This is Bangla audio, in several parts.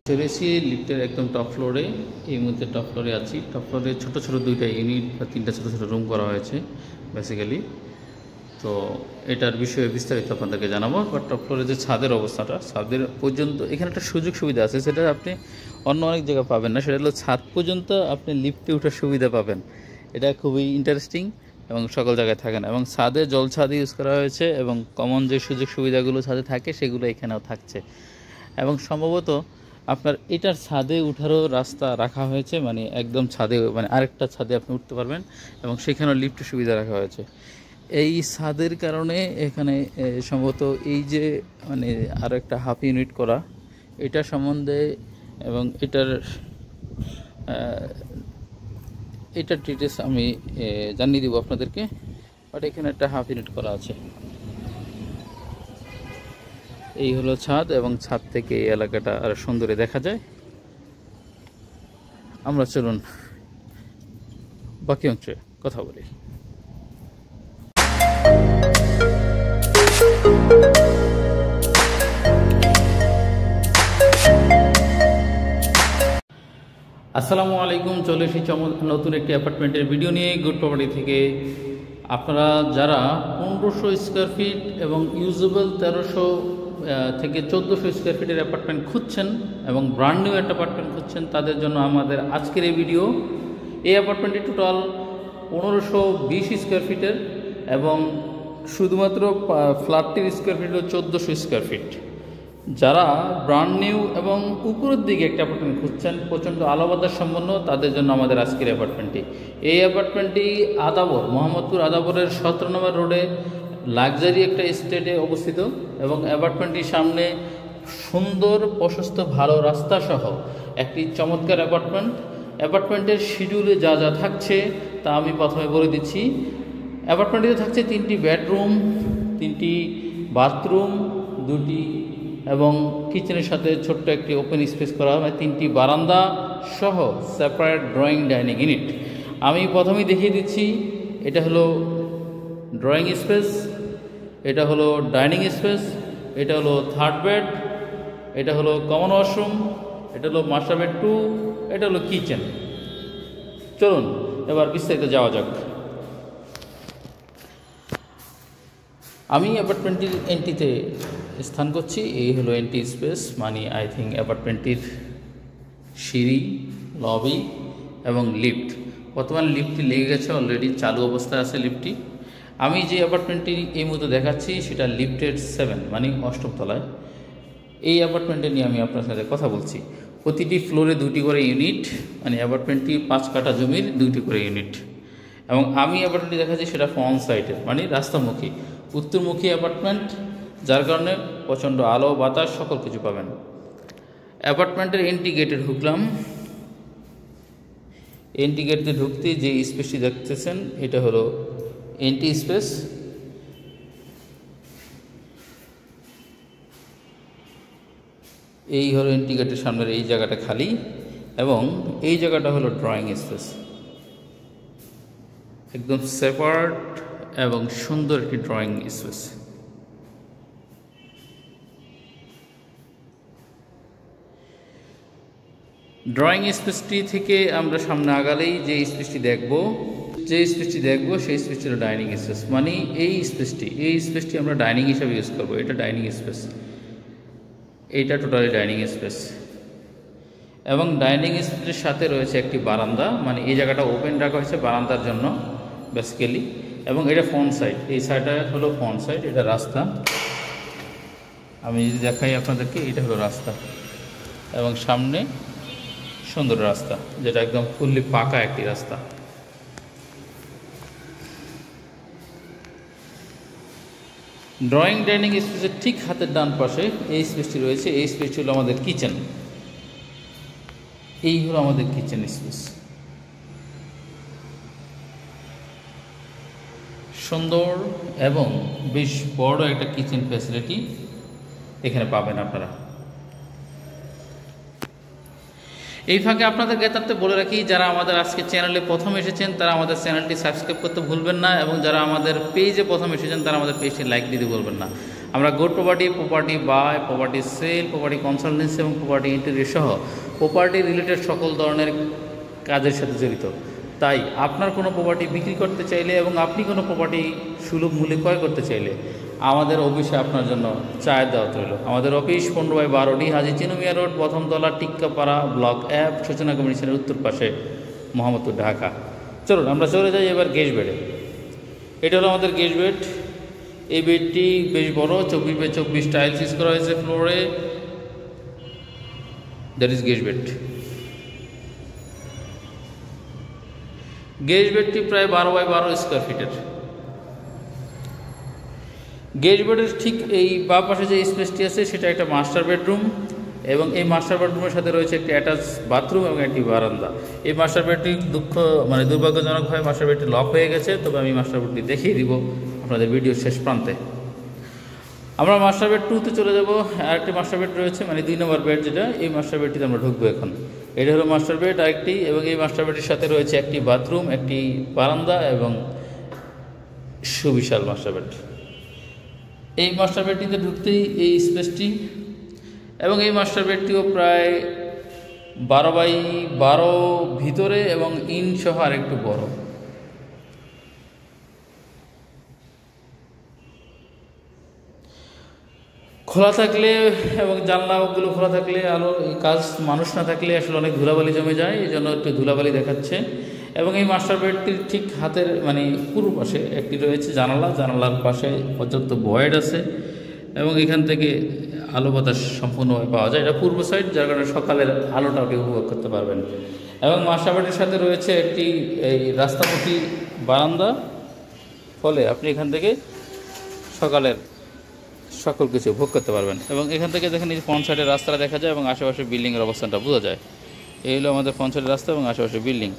চলেছি লিফটের একদম টপ ফ্লোরে। এই মুহূর্তে টপ ফ্লোরে আছি। টপ ফ্লোরে ছোটো ছোটো দুইটা ইউনিট বা তিনটা ছোটো ছোটো রুম করা হয়েছে বেসিক্যালি। তো এটার বিষয়ে বিস্তারিত আপনাদেরকে জানাবো। বাট টপ ফ্লোরে যে ছাদের অবস্থাটা, ছাদের পর্যন্ত এখানে একটা সুযোগ সুবিধা আছে, সেটা আপনি অন্য অনেক জায়গায় পাবেন না। সেটা হলো ছাদ পর্যন্ত আপনি লিফটে ওঠার সুবিধা পাবেন। এটা খুবই ইন্টারেস্টিং এবং সকল জায়গায় থাকে না। এবং ছাদে জল ছাদ ইউজ করা হয়েছে এবং কমন যে সুযোগ সুবিধাগুলো ছাদে থাকে সেগুলো এখানেও থাকছে। এবং সম্ভবত আপনার এটার ছাদে উঠারও রাস্তা রাখা হয়েছে, মানে একদম ছাদে, মানে আরেকটা ছাদে আপনি উঠতে পারবেন এবং সেখানেও লিফটের সুবিধা রাখা হয়েছে। এই ছাদের কারণে এখানে সম্ভবত এই যে মানে আরও একটা হাফ ইউনিট করা, এটা সম্বন্ধে এবং এটার ডিটেলস আমি জানিয়ে দিব আপনাদেরকে। বাট এখানে একটা হাফ ইউনিট করা আছে। এই হলো ছাদ এবং ছাদ থেকে এই এলাকাটা আরো সুন্দরে দেখা যায়। আমরা চলুন বাকি অংশে কথা বলি। আসসালামু আলাইকুম, চলে এসেছি নতুন একটি অ্যাপার্টমেন্টের ভিডিও নিয়ে গুড প্রপার্টি থেকে। আপনারা যারা 1500 স্কোয়ার ফিট এবং ইউজেবল 1300 থেকে 1400 স্কোয়ার ফিটের অ্যাপার্টমেন্ট খুঁজছেন এবং ব্র্যান্ড নিউ একটা অ্যাপার্টমেন্ট খুঁজছেন, তাদের জন্য আমাদের আজকের এই ভিডিও। এই অ্যাপার্টমেন্টটি টোটাল 1520 স্কোয়ার ফিটের এবং শুধুমাত্র ফ্ল্যাটটির স্কোয়ার ফিট হল 1400 স্কোয়ার ফিট। যারা ব্র্যান্ড নিউ এবং উপরের দিকে একটা অ্যাপার্টমেন্ট খুঁজছেন, প্রচণ্ড আলো বাতাস সম্পন্ন, তাদের জন্য আমাদের আজকের অ্যাপার্টমেন্টটি। এই অ্যাপার্টমেন্টটি আদাবর, মোহাম্মদপুর আদাবরের 17 নম্বর রোডে লাক্সারি একটা এস্টেটে অবস্থিত এবং অ্যাপার্টমেন্টটির সামনে সুন্দর প্রশস্ত ভালো রাস্তা সহ একটি চমৎকার অ্যাপার্টমেন্ট। অ্যাপার্টমেন্টের শিডিউলে যা যা থাকছে তা আমি প্রথমে বলে দিচ্ছি। অ্যাপার্টমেন্টটিতে থাকছে 3টি বেডরুম, 3টি বাথরুম, 2টি এবং কিচেনের সাথে ছোট্ট একটি ওপেন স্পেস করা, মানে 3টি বারান্দা সহ সেপারেট ড্রয়িং ডাইনিং ইউনিট। আমি প্রথমেই দেখিয়ে দিচ্ছি, এটা হলো ড্রয়িং স্পেস, এটা হলো ডাইনিং স্পেস, এটা হলো থার্ড বেড, এটা হলো কমন ওয়াশরুম, এটা হলো মাস্টার বেড 2, এটা হলো কিচেন। চলুন এবার বিস্তারিত যাওয়া যাক। আমি অ্যাপার্টমেন্টটির এন্ট্রিতে স্থান করছি। এই হলো এন্ট্রি স্পেস, মানে আই থিঙ্ক অ্যাপার্টমেন্টটির সিঁড়ি, লবি এবং লিফট। বর্তমানে লিফটটি লেগে গেছে, অলরেডি চালু অবস্থায় আছে লিফটটি। আমি যে অ্যাপার্টমেন্টটি এই মুহূর্তে দেখাচ্ছি সেটা লিফটের 7, মানে 8ম তলায়। এই অ্যাপার্টমেন্টে নিয়ে আমি আপনার সাথে কথা বলছি। প্রতিটি ফ্লোরে 2টি করে ইউনিট, মানে অ্যাপার্টমেন্টটি 5 কাঠা জমির 2টি করে ইউনিট। এবং আমি অ্যাপার্টমেন্টটি দেখাচ্ছি সেটা ফ্রন্ট সাইডের, মানে রাস্তামুখী, উত্তরমুখী অ্যাপার্টমেন্ট, যার কারণে প্রচণ্ড আলো বাতাস সকল কিছু পাবেন। অ্যাপার্টমেন্টের এন্ট্রি গেটে ঢুকলাম। এন্ট্রি গেটে ঢুকতে যে স্পেসটি দেখতেছেন এটা হলো এন্ট্রি স্পেস। এই হলো এন্ট্রি গেটের সামনের এই জায়গাটা খালি এবং এই জায়গাটা হলো ড্রয়িং স্পেস। একদম সেপারেট এবং সুন্দর একটি ড্রয়িং স্পেস। ড্রয়িং স্পেসটি থেকে আমরা সামনে আগালেই যে স্পেসটি দেখব সেই স্পেসটি হলো ডাইনিং স্পেস, মানে এই স্পেসটি আমরা ডাইনিং হিসাবে ইউজ করবো। এটা ডাইনিং স্পেস, এইটা টোটালি ডাইনিং স্পেস এবং ডাইনিং স্পেসের সাথে রয়েছে একটি বারান্দা, মানে এই জায়গাটা ওপেন রাখা হয়েছে বারান্দার জন্য বেসিক্যালি। এবং এটা ফ্রন্ট সাইড, এই সাইডটা হলো ফ্রন্ট সাইড, এটা রাস্তা। আমি যদি দেখাই আপনাদেরকে, এটা হলো রাস্তা এবং সামনে সুন্দর রাস্তা, যেটা একদম ফুললি পাকা একটি রাস্তা। ড্রয়িং ডাইনিং স্পেসের ঠিক হাতের ডান পাশে এই স্পেসটি রয়েছে। এই স্পেসটি হলো আমাদের কিচেন। এই হলো আমাদের কিচেন স্পেস। সুন্দর এবং বেশ বড় একটা কিচেন ফ্যাসিলিটি এখানে পাবেন আপনারা। এই ফাঁকে আপনাদের জ্ঞাতার্থে বলে রাখি, যারা আমাদের আজকে চ্যানেলে প্রথম এসেছেন তারা আমাদের চ্যানেলটি সাবস্ক্রাইব করতে ভুলবেন না এবং যারা আমাদের পেজে প্রথম এসেছেন তারা আমাদের পেজটি লাইক দিতে ভুলবেন না। আমরা good property buy, property sale, property consultancy এবং প্রপার্টি ইন্টেরিয়র সহ প্রপার্টি রিলেটেড সকল ধরনের কাজের সাথে জড়িত। তাই আপনার কোনো প্রপার্টি বিক্রি করতে চাইলে এবং আপনি কোনো প্রপার্টি সুলভ মূল্যে ক্রয় করতে চাইলে আমাদের অফিসে আপনার জন্য চায়ের দাওয়াত রইল। আমাদের অফিস 15/12 হাজী চিনুমিয়া রোড, প্রথম তলা, টিক্কাপাড়া, ব্লক F, সূচনা কমিশনের উত্তর পাশে, মোহাম্মদপুর, ঢাকা। চলুন আমরা চলে যাই এবার গেস্ট বেডে। এটা হলো আমাদের গেস্ট বেড। এই বেডটি বেশ বড়, 24/24 টাইলস ইউজ করা হয়েছে ফ্লোরে। That is guest bed. Guest বেডটি প্রায় 12/12 স্কোয়ার ফিটের। গেস্ট বেডের ঠিক এই বাঁ পাশে যে স্পেসটি আছে সেটা একটা মাস্টার বেডরুম, এবং এই মাস্টার বেডরুমের সাথে রয়েছে একটি অ্যাটাচ বাথরুম এবং একটি বারান্দা। এই মাস্টার বেডটি দুর্ভাগ্যজনকভাবে মাস্টার বেডটি লক হয়ে গেছে, তবে আমি মাস্টার বেডটি দেখিয়ে দিব আপনাদের ভিডিওর শেষ প্রান্তে। আমরা মাস্টার বেড 2তে চলে যাব। আরেকটি মাস্টার বেড রয়েছে, মানে 2 নম্বর বেড যেটা, এই মাস্টার বেডটিতে আমরা ঢুকবো এখন। এটা হলো মাস্টার বেড আরেকটি, এবং এই মাস্টার বেডের সাথে রয়েছে একটি বাথরুম, একটি বারান্দা এবং সুবিশাল মাস্টার বেড। এই মাস্টার বেডটিতে ঢুকতেই এই স্পেসটি, এবং এই মাস্টার বেডটিও প্রায় 12/12 ভিতরে এবং ইন সহ আর একটু বড়। খোলা থাকলে এবং জানলাগুলো খোলা থাকলে আলো কাজ মানুষ না থাকলে আসলে অনেক ধুলাবালি জমে যায়, এই জন্য একটু ধুলাবালি দেখাচ্ছে। এবং এই মাস্টার বেডটির ঠিক হাতের মানে পূর্ব পাশে একটি রয়েছে জানালার পাশে পর্যাপ্ত ভয়েড আছে, এবং এখান থেকে আলো বাতাস সম্পূর্ণভাবে পাওয়া যায়। এটা পূর্ব সাইড, যার কারণে সকালের আলোটা আপনি উপভোগ করতে পারবেন। এবং মাস্টার বেডের সাথে রয়েছে একটি এই রাস্তাপথি বারান্দা, ফলে আপনি এখান থেকে সকালের সকল কিছু ভোগ করতে পারবেন। এবং এখান থেকে দেখেন এই ফ্রন্ট সাইডের রাস্তাটা দেখা যায় এবং আশেপাশে বিল্ডিংয়ের অবস্থানটা বোঝা যায়। এই হলো আমাদের ফ্রন্ট সাইডের রাস্তা এবং আশেপাশে বিল্ডিং।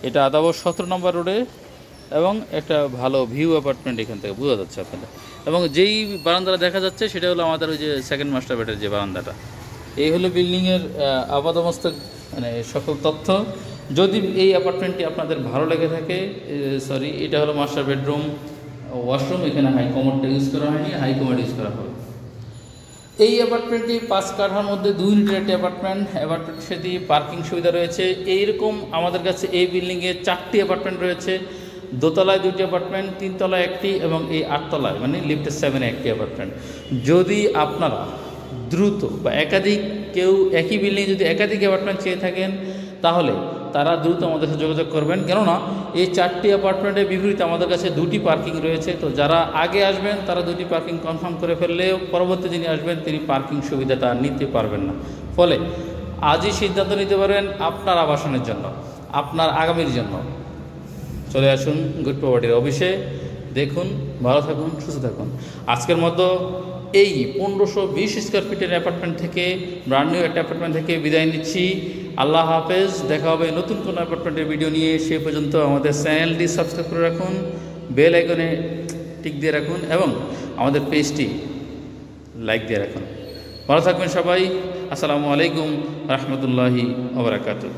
এটা আদাবর 17 নম্বর রোডে, এবং একটা ভালো ভিউ অ্যাপার্টমেন্ট এখান থেকে বোঝা যাচ্ছে আপনাদের। এবং যেই বারান্দাটা দেখা যাচ্ছে সেটা হলো আমাদের ওই যে সেকেন্ড মাস্টার বেডের যে বারান্দাটা। এই হলো বিল্ডিংয়ের আপাতমস্তক মানে সকল তথ্য। যদি এই অ্যাপার্টমেন্টটি আপনাদের ভালো লেগে থাকে, এটা হলো মাস্টার বেডরুম, ওয়াশরুম, এখানে হাই কমোডটা ইউজ করা হয়নি, হাই কমোড ইউজ করা হবে। এই অ্যাপার্টমেন্টটি 5 কাঠার মধ্যে 2 ইউনিটের একটি অ্যাপার্টমেন্টের সাথে পার্কিং সুবিধা রয়েছে। এইরকম আমাদের কাছে এই বিল্ডিংয়ে 4টি অ্যাপার্টমেন্ট রয়েছে। দোতলায় 2টি অ্যাপার্টমেন্ট, 3 তলায় একটি, এবং এই 8 তলায় মানে লিফটের 7-এ একটি অ্যাপার্টমেন্ট। যদি আপনারা দ্রুত বা কেউ একই বিল্ডিংয়ে যদি একাধিক অ্যাপার্টমেন্ট চেয়ে থাকেন, তাহলে তারা দ্রুত আমাদের সাথে যোগাযোগ করবেন, কেননা এই 4টি অ্যাপার্টমেন্টের বিপরীতে আমাদের কাছে 2টি পার্কিং রয়েছে। তো যারা আগে আসবেন তারা 2টি পার্কিং কনফার্ম করে ফেললেও পরবর্তী যিনি আসবেন তিনি পার্কিং সুবিধাটা নিতে পারবেন না। ফলে আজই সিদ্ধান্ত নিতে পারেন আপনার আবাসনের জন্য, আপনার আগামীর জন্য। চলে আসুন গুড প্রপার্টির অফিসে, দেখুন, ভালো থাকুন, সুস্থ থাকুন। আজকের মতো এই 1520 স্কোয়ার ফিটের অ্যাপার্টমেন্ট থেকে, ব্র্যান্ড নিউ একটা অ্যাপার্টমেন্ট থেকে বিদায় নিচ্ছি। আল্লাহ হাফেজ। দেখা হবে নতুন কোনো অ্যাপার্টমেন্টের ভিডিও নিয়ে। সে পর্যন্ত আমাদের চ্যানেলটি সাবস্ক্রাইব করে রাখুন, বেল আইকনে টিক দিয়ে রাখুন, এবং আমাদের পেজটি লাইক দিয়ে রাখুন। ভালো থাকবেন সবাই। আসসালামু আলাইকুম রহমতুল্লাহি ওয়া বারাকাতুহু।